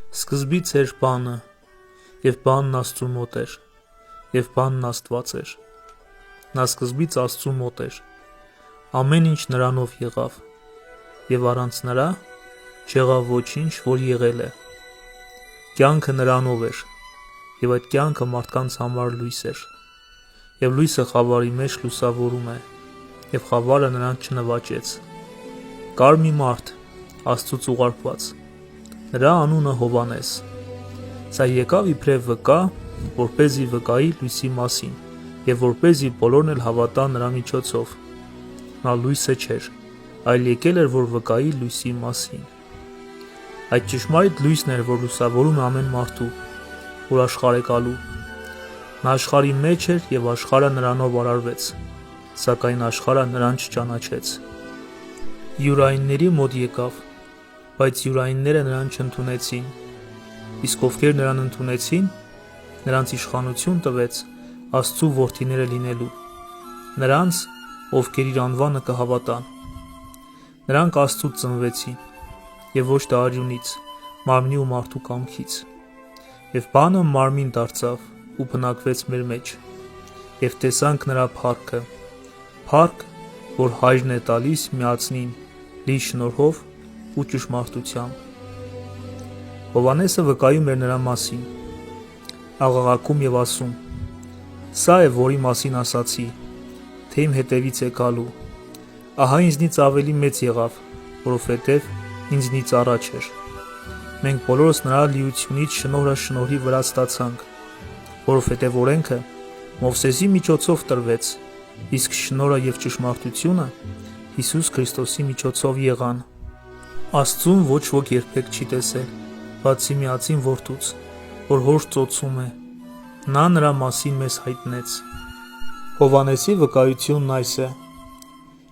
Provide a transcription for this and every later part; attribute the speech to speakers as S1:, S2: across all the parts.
S1: Սկզբից էր բանը, և բանն Աստծու մոտ էր, և բանն Աստված էր։ Նա սկզբից Աստծու մոտ էր։ Ամեն ինչ նրանով եղավ, և առանց նրա չեղավ ոչինչ, որ եղել է։ Կյանքը նրանով էր, և այդ կյանքը մարդկանց համար լույս էր։ Եվ լույսը խավարի մեջ լուսավորում է, և խավարը նրան չնվաճեց։ Կար մի մարդ, Աստծուց ուղարկված, նրա անունը Հովհաննես։ Սա եկավ իբրև վկա, որպեսզի վկայի լույսի մասին, և որպեսզի բոլորն էլ հավատան նրա միջոցով։ Նա լույսը չէր, այլ եկել էր, որ վկայի լույսի մասին։ Այդ ճշմարիտ լույսն էր, որ լուսավորում է ամեն մարդու, որ աշխարհ է գալու։ Նա աշխարհի մեջ էր, և աշխարհը նրանով արարվեց, սակայն աշխարհը նրան չճանաչեց։ Յուրայինների մոտ եկավ, բայց յուրայինները նրան չընդունեցին։ Իսկ ովքեր նրան ընդունեցին, նրանց իշխանություն տվեց Աստծու որդիները լինելու, նրանց, ովքեր իր անվանը կհավատան։ Նրանք Աստծուց ծնվեցին, և ոչ թե արյունից, մարմնի ու մարդու կամքից։ Եվ բանը մարմին դարձավ ու բնակվեց մեր մեջ, և տեսանք նրա փառքը, փառք, որ Հայրն է տալիս միածնին, լի շնորհով ու ճշմարտությամբ։ Հովհաննեսը վկայում էր նրա մասին, աղաղակում և ասում. «Սա է, որի մասին ասացի, թե իմ հետևից է գալու, ահա ինձնից ավելի մեծ եղավ, որովհետև ինձնից առաջ էր»։ Մենք բոլորս նրա լիությունից շնորհը շնորհի վրա ստացանք, որովհետև օրենքը Մովսեսի միջոցով տրվեց, իսկ շնորհը և ճշմարտությունը Հիսուս Քրիստոսի միջոցով եղան։ Աստծուն ոչ ոք երբեք չի տեսել, բացի միածին Որդուց, որ հոր ծոցում է, նա նրա մասին մեզ հայտնեց։ Հովհաննեսի վկայությունն այս է.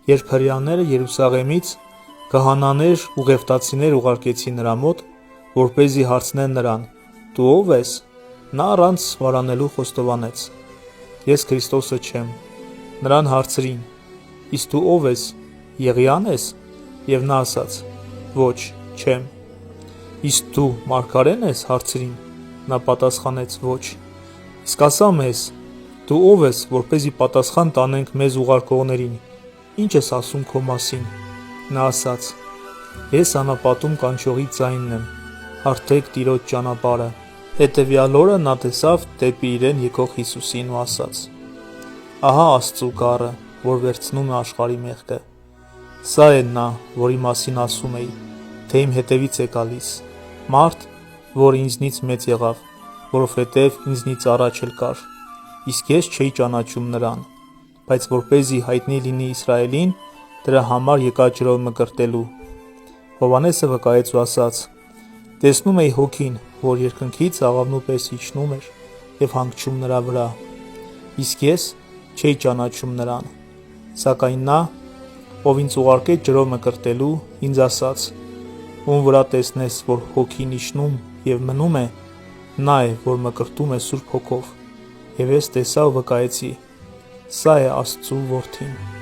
S1: երբ հրեաները Երուսաղեմից քահանաներ ու ղևտացիներ ուղարկեցին նրա մոտ, որպեսզի հարցնեն նրան. «Դու ո՞վ ես», նա առանց վարանելու խոստովանեց. «Ես Քրիստոսը չեմ»։ Նրան հարցրին. «Իսկ դու ո՞վ ես, Եղիա՞ն ես»։ Եվ նա ասաց. «Ոչ, չեմ»։ «Իսկ դու մարգարե՞ն ես»։ Հարցրին։ Նա պատասխանեց. «Ոչ»։ «Իսկ ասա մեզ, դու ո՞վ ես, որպեսզի պատասխան տանենք մեզ ուղարկողներին, ի՞նչ ես ասում քո մասին»։ Նա ասաց. «Ես անապատում կանչողի ձայնն եմ, հարթեք Տիրոջ ճանապարհը»։ Հետևյալ օրը նա տեսավ դեպի իրեն եկող Հիսուսին ու ասաց. «Ահա Աստծու գառը, որ վերցնում է աշխարհի մեղքը։ Սա է նա, որի մասին ասում էի, թե իմ հետևից է գալիս, մարդ, որ ինձնից մեծ եղավ, որովհետև ինձնից առաջ էլ կար, իսկ ես չէի ճանաչում նրան, բայց որպեսզի հայտնի լինի Իսրայելին, դրա համար եկա ջրով մկրտելու»։ Հովհաննեսը վկայեց ու ասաց. «Տեսնում էի Հոգին, որ երկնքից աղավնու պես իջնում էր և հանգչում նրա վրա, իսկ ես չէի ճանաչում նրան։ Սակայն նա, ով ինձ ուղարկեց ջրով մկրտելու, ինձ ասաց. ում վրա տեսնես, որ Հոգին իջնում և մնում է, նա է, որ մկրտում է Սուրբ Հոգով։ Եվ ես տեսա ու վկայեցի. սա է Աստծու Որդին»։